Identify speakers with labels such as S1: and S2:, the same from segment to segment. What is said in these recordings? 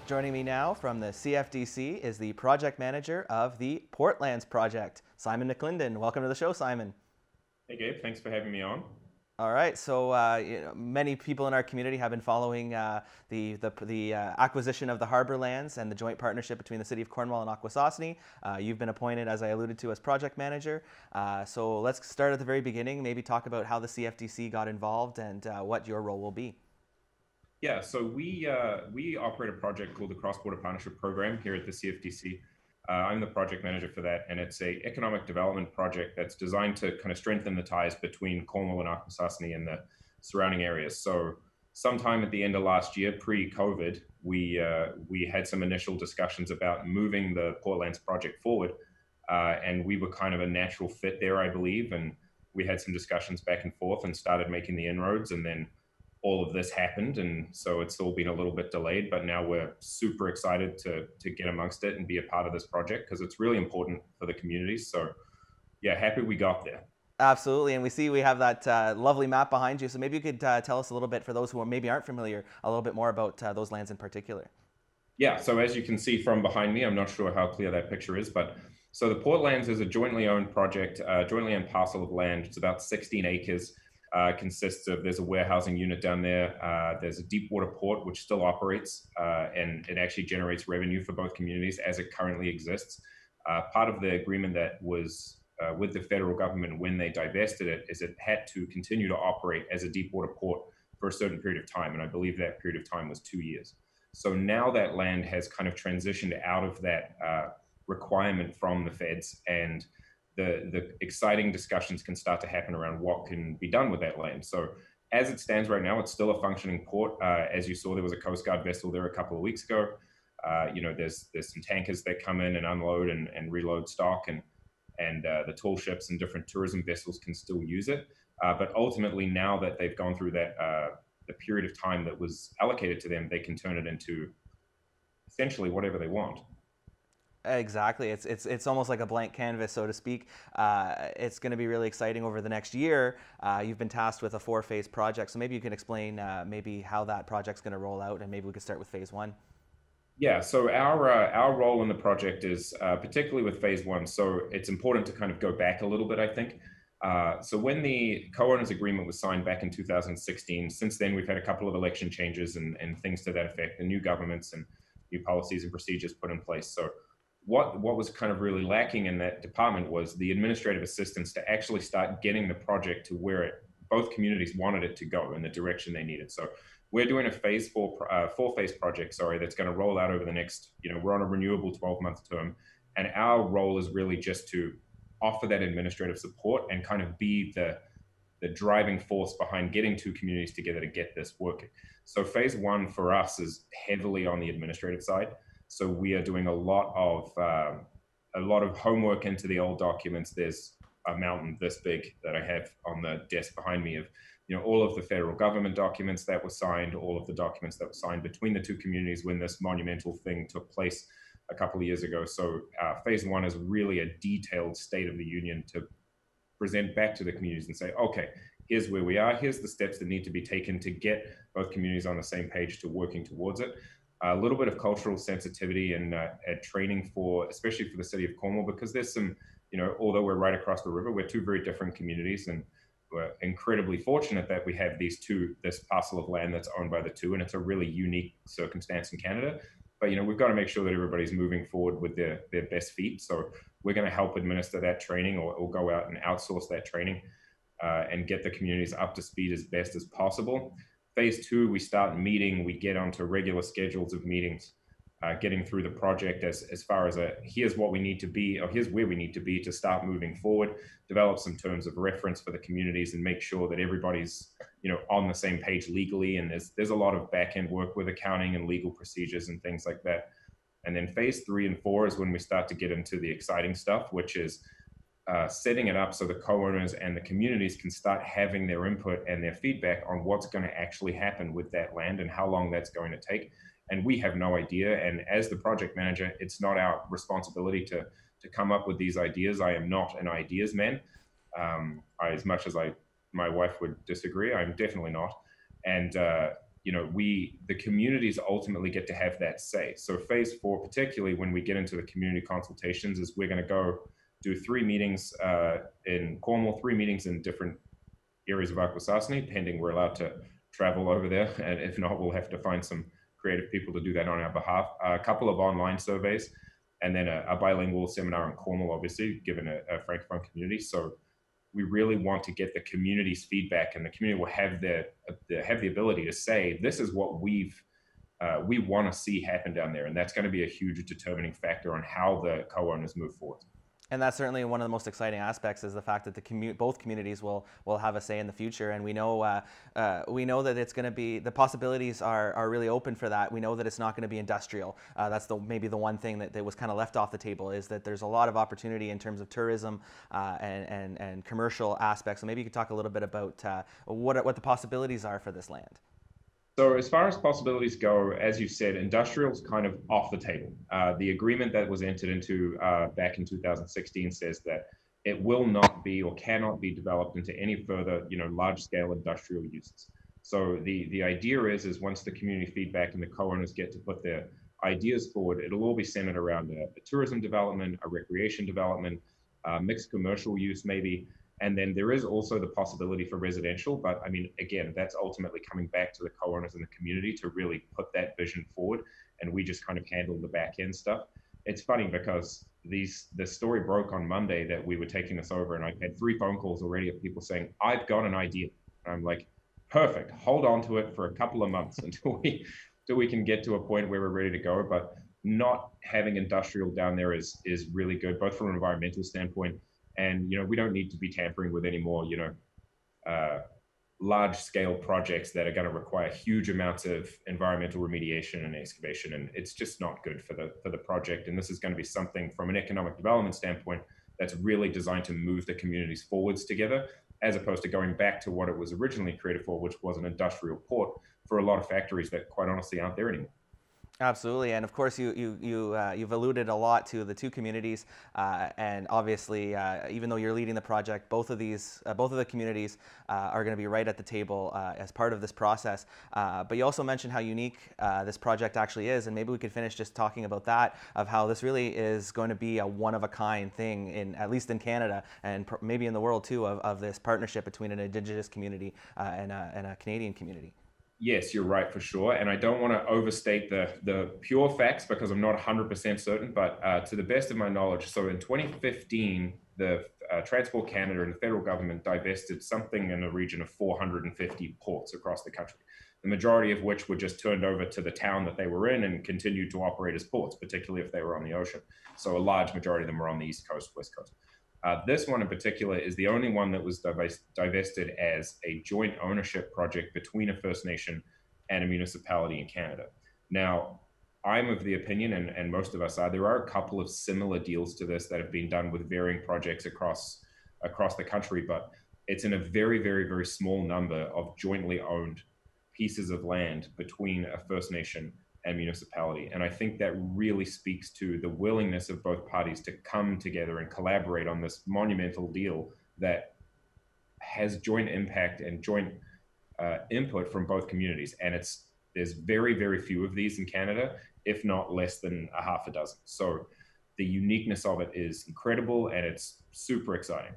S1: Joining me now from the CFDC is the project manager of the Portlands project, Simon McLinden. Welcome to the show, Simon.
S2: Hey Gabe, thanks for having me on.
S1: All right, so many people in our community have been following the acquisition of the harbour lands and the joint partnership between the City of Cornwall and Akwesasne. You've been appointed, as I alluded to, as project manager. So let's start at the very beginning, maybe talk about how the CFDC got involved and what your role will be.
S2: Yeah, so we operate a project called the Cross-Border Partnership Program here at the CFDC. I'm the project manager for that, and it's a economic development project that's designed to kind of strengthen the ties between Cornwall and Akwesasne and the surrounding areas. So sometime at the end of last year, pre-COVID, we had some initial discussions about moving the Portlands project forward, and we were kind of a natural fit there, I believe, and we had some discussions back and forth and started making the inroads, and then all of this happened, and so it's all been a little bit delayed, but now we're super excited to get amongst it and be a part of this project because it's really important for the communities. So yeah, happy we got there.
S1: Absolutely, and we see we have that lovely map behind you. So maybe you could tell us a little bit, for those who maybe aren't familiar, a little bit more about those lands in particular.
S2: Yeah, so as you can see from behind me, I'm not sure how clear that picture is, but so the Portlands is a jointly owned project, jointly owned parcel of land. It's about 16 acres. Consists of, there's a warehousing unit down there. There's a deep water port, which still operates, and it actually generates revenue for both communities as it currently exists. Part of the agreement that was with the federal government when they divested it is it had to continue to operate as a deep water port for a certain period of time. And I believe that period of time was 2 years. So now that land has kind of transitioned out of that requirement from the feds, and the exciting discussions can start to happen around what can be done with that land. So as it stands right now, it's still a functioning port. As you saw, there was a Coast Guard vessel there a couple of weeks ago. There's some tankers that come in and unload and reload stock, and the tall ships and different tourism vessels can still use it. But ultimately, now that they've gone through that the period of time that was allocated to them, they can turn it into essentially whatever they want.
S1: Exactly. It's almost like a blank canvas, so to speak. It's going to be really exciting over the next year. You've been tasked with a 4-phase project, so maybe you can explain maybe how that project's going to roll out, and maybe we could start with phase 1.
S2: Yeah, so our role in the project is particularly with phase 1. So it's important to kind of go back a little bit, I think. So when the co-owners agreement was signed back in 2016, since then we've had a couple of election changes and things to that effect, and new governments and new policies and procedures put in place. So what was kind of really lacking in that department was the administrative assistance to actually start getting the project to where both communities wanted it to go in the direction they needed. So we're doing a phase 4 project, that's going to roll out over the next, we're on a renewable 12-month term. And our role is really just to offer that administrative support and kind of be the driving force behind getting two communities together to get this working. So phase 1 for us is heavily on the administrative side. So we are doing a lot of homework into the old documents. There's a mountain this big that I have on the desk behind me of, all of the federal government documents that were signed, all of the documents that were signed between the two communities when this monumental thing took place a couple of years ago. So phase 1 is really a detailed State of the Union to present back to the communities and say, okay, here's where we are. Here's the steps that need to be taken to get both communities on the same page to working towards it. A little bit of cultural sensitivity and training especially for the City of Cornwall, because there's some, although we're right across the river, we're two very different communities, and we're incredibly fortunate that we have this parcel of land that's owned by the two, and it's a really unique circumstance in Canada. But, we've got to make sure that everybody's moving forward with their best feet. So we're going to help administer that training or go out and outsource that training and get the communities up to speed as best as possible. Phase 2, we start meeting, we get onto regular schedules of meetings, getting through the project as far as here's what we need to be, or here's where we need to be to start moving forward, develop some terms of reference for the communities and make sure that everybody's, on the same page legally. And there's a lot of back end work with accounting and legal procedures and things like that. And then phase 3 and 4 is when we start to get into the exciting stuff, which is setting it up so the co-owners and the communities can start having their input and their feedback on what's going to actually happen with that land and how long that's going to take. And we have no idea. And as the project manager, it's not our responsibility to come up with these ideas. I am not an ideas man. As much as my wife would disagree, I'm definitely not. And the communities ultimately get to have that say. So phase 4, particularly when we get into the community consultations, is we're going to go do 3 meetings in Cornwall, 3 meetings in different areas of Akwesasne, pending we're allowed to travel over there. And if not, we'll have to find some creative people to do that on our behalf. A couple of online surveys, and then a bilingual seminar in Cornwall, obviously, given a Francophone community. So we really want to get the community's feedback, and the community will have the ability to say, this is what we want to see happen down there. And that's going to be a huge determining factor on how the co-owners move forward.
S1: And that's certainly one of the most exciting aspects, is the fact that both communities will have a say in the future. And we know that it's going to be, the possibilities are really open for that. We know that it's not going to be industrial. That's maybe the one thing that was kind of left off the table, is that there's a lot of opportunity in terms of tourism and commercial aspects. So maybe you could talk a little bit about what the possibilities are for this land.
S2: So as far as possibilities go, as you said, industrial's kind of off the table. The agreement that was entered into back in 2016 says that it will not be or cannot be developed into any further, large-scale industrial uses. So the idea is once the community feedback and the co-owners get to put their ideas forward, it'll all be centered around a tourism development, a recreation development, mixed commercial use maybe. And then there is also the possibility for residential, but I mean, again, that's ultimately coming back to the co-owners and the community to really put that vision forward. And we just kind of handle the back end stuff. It's funny because the story broke on Monday that we were taking this over, and I've had 3 phone calls already of people saying, I've got an idea. And I'm like, perfect, hold on to it for a couple of months until we can get to a point where we're ready to go. But not having industrial down there is really good, both from an environmental standpoint. And, we don't need to be tampering with any more, large-scale projects that are going to require huge amounts of environmental remediation and excavation. And it's just not good for the project. And this is going to be something from an economic development standpoint that's really designed to move the communities forwards together, as opposed to going back to what it was originally created for, which was an industrial port for a lot of factories that quite honestly aren't there anymore.
S1: Absolutely, and of course you've alluded a lot to the 2 communities, and obviously even though you're leading the project, both of the communities are going to be right at the table as part of this process. But you also mentioned how unique this project actually is, and maybe we could finish just talking about that, of how this really is going to be a one-of-a-kind thing, at least in Canada, and maybe in the world too, of this partnership between an Indigenous community and a Canadian community.
S2: Yes, you're right for sure. And I don't want to overstate the pure facts because I'm not 100% certain, but to the best of my knowledge, so in 2015, the Transport Canada and the federal government divested something in the region of 450 ports across the country, the majority of which were just turned over to the town that they were in and continued to operate as ports, particularly if they were on the ocean. So a large majority of them were on the East Coast, West Coast. This one in particular is the only one that was divested as a joint ownership project between a First Nation and a municipality in Canada. Now, I'm of the opinion, and most of us are, there are a couple of similar deals to this that have been done with varying projects across the country, but it's in a very, very, very small number of jointly owned pieces of land between a First Nation and municipality. And I think that really speaks to the willingness of both parties to come together and collaborate on this monumental deal that has joint impact and joint input from both communities. And there's very, very few of these in Canada, if not less than a half a dozen. So the uniqueness of it is incredible, and it's super exciting.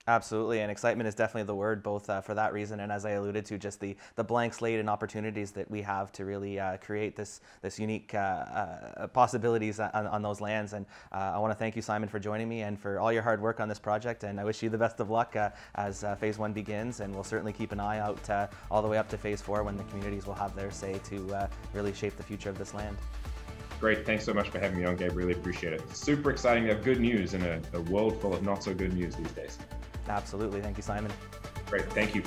S1: Absolutely, and excitement is definitely the word, both for that reason, and as I alluded to, just the blank slate and opportunities that we have to really create this unique possibilities on those lands. And I want to thank you, Simon, for joining me and for all your hard work on this project. And I wish you the best of luck as phase 1 begins. And we'll certainly keep an eye out all the way up to phase 4, when the communities will have their say to really shape the future of this land.
S2: Great. Thanks so much for having me on, Gabe. Really appreciate it. Super exciting to have good news in a world full of not so good news these days.
S1: Absolutely. Thank you, Simon.
S2: Great. Thank you.